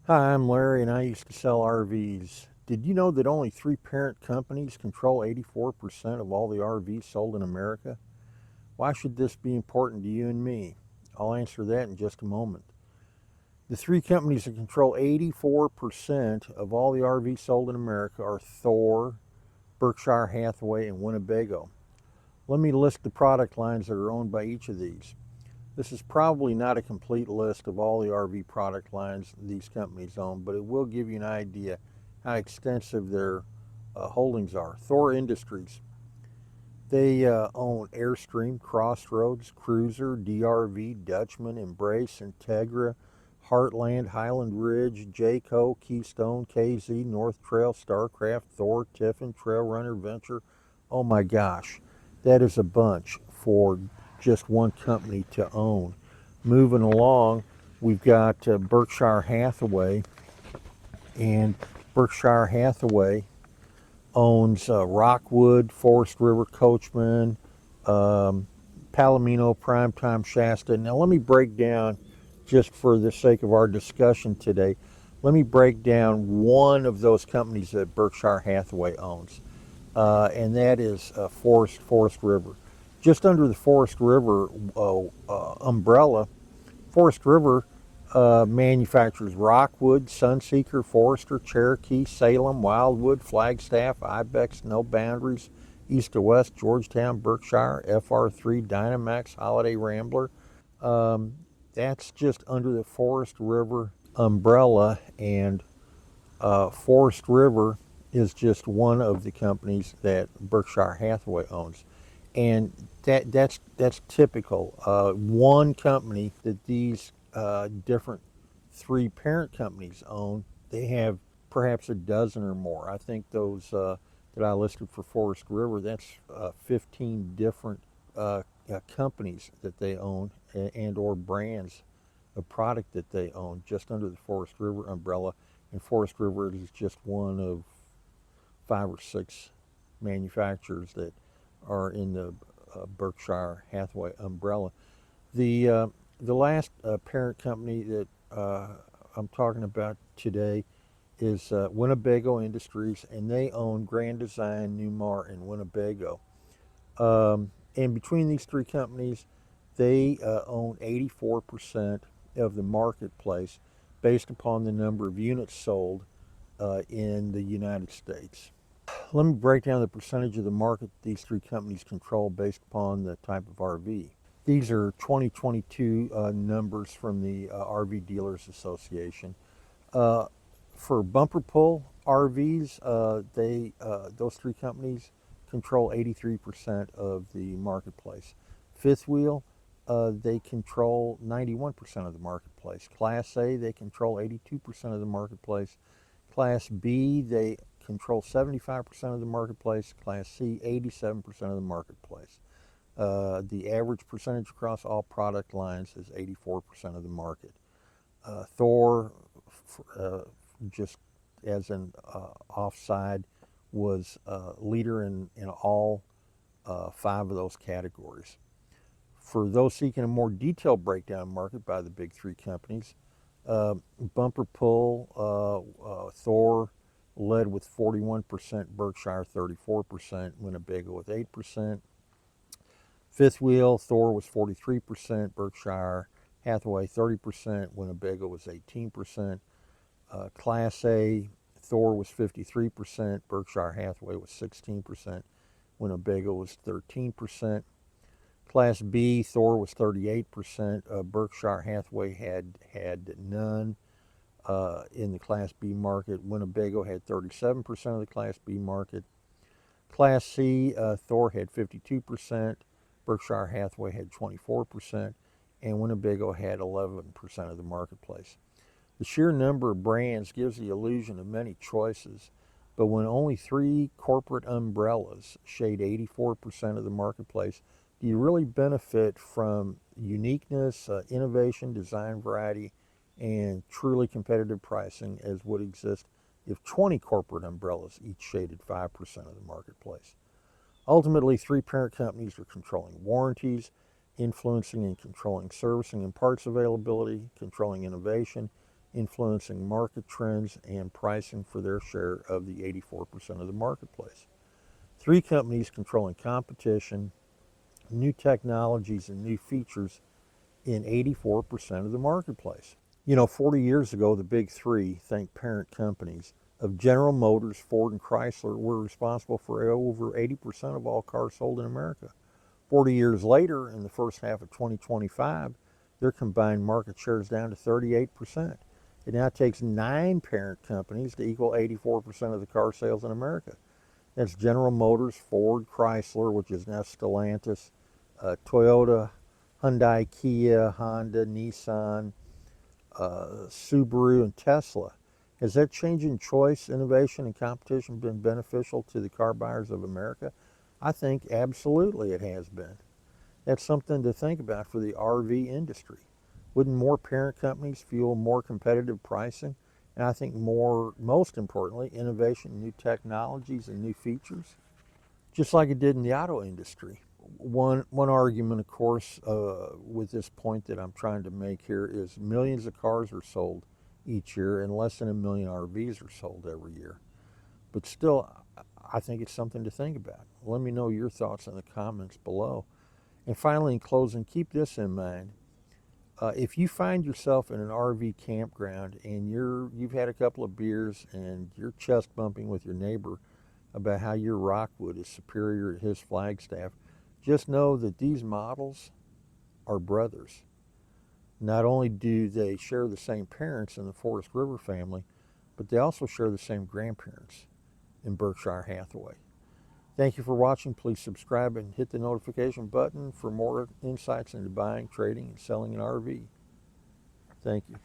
Hi, I'm Larry and I used to sell RVs. Did you know that only three parent companies control 84% of all the RVs sold in America? Why should this be important to you and me? I'll answer that in just a moment. The three companies that control 84% of all the RVs sold in America are Thor, Berkshire Hathaway, and Winnebago. Let me list the product lines that are owned by each of these. This is probably not a complete list of all the RV product lines these companies own, but it will give you an idea how extensive their holdings are. Thor Industries, they own Airstream, Crossroads, Cruiser, DRV, Dutchman, Embrace, Integra, Heartland, Highland Ridge, Jayco, Keystone, KZ, North Trail, Starcraft, Thor, Tiffin, Trail Runner, Venture. Oh my gosh, that is a bunch for just one company to own. Moving along, we've got Berkshire Hathaway, and Berkshire Hathaway owns Rockwood, Forest River, Coachman, um, Palomino, Primetime, Shasta. Now, let me break down, just for the sake of our discussion today, let me break down one of those companies that Berkshire Hathaway owns, and that is Forest River. Just under the Forest River umbrella, Forest River manufactures Rockwood, Sunseeker, Forester, Cherokee, Salem, Wildwood, Flagstaff, Ibex, No Boundaries, East to West, Georgetown, Berkshire, FR3, Dynamax, Holiday Rambler. Um, that's just under the Forest River umbrella, and Forest River is just one of the companies that Berkshire Hathaway owns, and that's typical. One company that these different three parent companies own, they have perhaps a dozen or more. I think those that I listed for Forest River, that's 15 different companies that they own and or brands of product that they own just under the Forest River umbrella. And Forest River is just one of five or six manufacturers that are in the Berkshire Hathaway umbrella. The uh, the last parent company that I'm talking about today is Winnebago Industries, and they own Grand Design, Newmar, and Winnebago. And between these three companies, they own 84% of the marketplace based upon the number of units sold in the United States. Let me break down the percentage of the market these three companies control based upon the type of RV. These are 2022 numbers from the RV Dealers Association. Uh, for bumper pull RVs, those three companies control 83% of the marketplace. Fifth wheel, they control 91% of the marketplace. Class A, they control 82% of the marketplace. Class B, they control 75% of the marketplace. Class C, 87% of the marketplace. The average percentage across all product lines is 84% of the market. Thor, uh, just as an offside, was leader in all five of those categories. For those seeking a more detailed breakdown market by the big three companies, bumper pull, Thor led with 41%, Berkshire 34%, Winnebago with 8%. Fifth wheel, Thor was 43%, Berkshire Hathaway 30%, Winnebago was 18%. Class A, Thor was 53%, Berkshire Hathaway was 16%, Winnebago was 13%. Class B, Thor was 38%, Berkshire Hathaway had none in the Class B market. Winnebago had 37% of the Class B market. Class C, Thor had 52%, Berkshire Hathaway had 24%, and Winnebago had 11% of the marketplace. The sheer number of brands gives the illusion of many choices, but when only three corporate umbrellas shade 84% of the marketplace, do you really benefit from uniqueness, innovation, design variety, and truly competitive pricing as would exist if 20 corporate umbrellas each shaded 5% of the marketplace? Ultimately, three parent companies are controlling warranties, influencing and controlling servicing and parts availability, controlling innovation, influencing market trends and pricing for their share of the 84% of the marketplace. 3 companies controlling competition, new technologies, and new features in 84% of the marketplace. 40 years ago, the big 3, think parent companies, of General Motors, Ford, and Chrysler were responsible for over 80% of all cars sold in America. 40 years later, in the first half of 2025, their combined market share is down to 38%. It now takes 9 parent companies to equal 84% of the car sales in America. That's General Motors, Ford, Chrysler, which is now Stellantis, Toyota, Hyundai, Kia, Honda, Nissan, Subaru, and Tesla. Has that change in choice, innovation, and competition been beneficial to the car buyers of America? I think absolutely it has been. That's something to think about for the RV industry. Wouldn't more parent companies fuel more competitive pricing? And I think most importantly, innovation, new technologies, and new features, just like it did in the auto industry. One argument, of course, with this point that I'm trying to make here is millions of cars are sold each year and less than 1 million RVs are sold every year. But still, I think it's something to think about. Let me know your thoughts in the comments below. And finally, in closing, keep this in mind. If you find yourself in an RV campground and you've had a couple of beers and you're chest bumping with your neighbor about how your Rockwood is superior to his Flagstaff, just know that these models are brothers. Not only do they share the same parents in the Forest River family, but they also share the same grandparents in Berkshire Hathaway. Thank you for watching. Please subscribe and hit the notification button for more insights into buying, trading, and selling an RV. Thank you.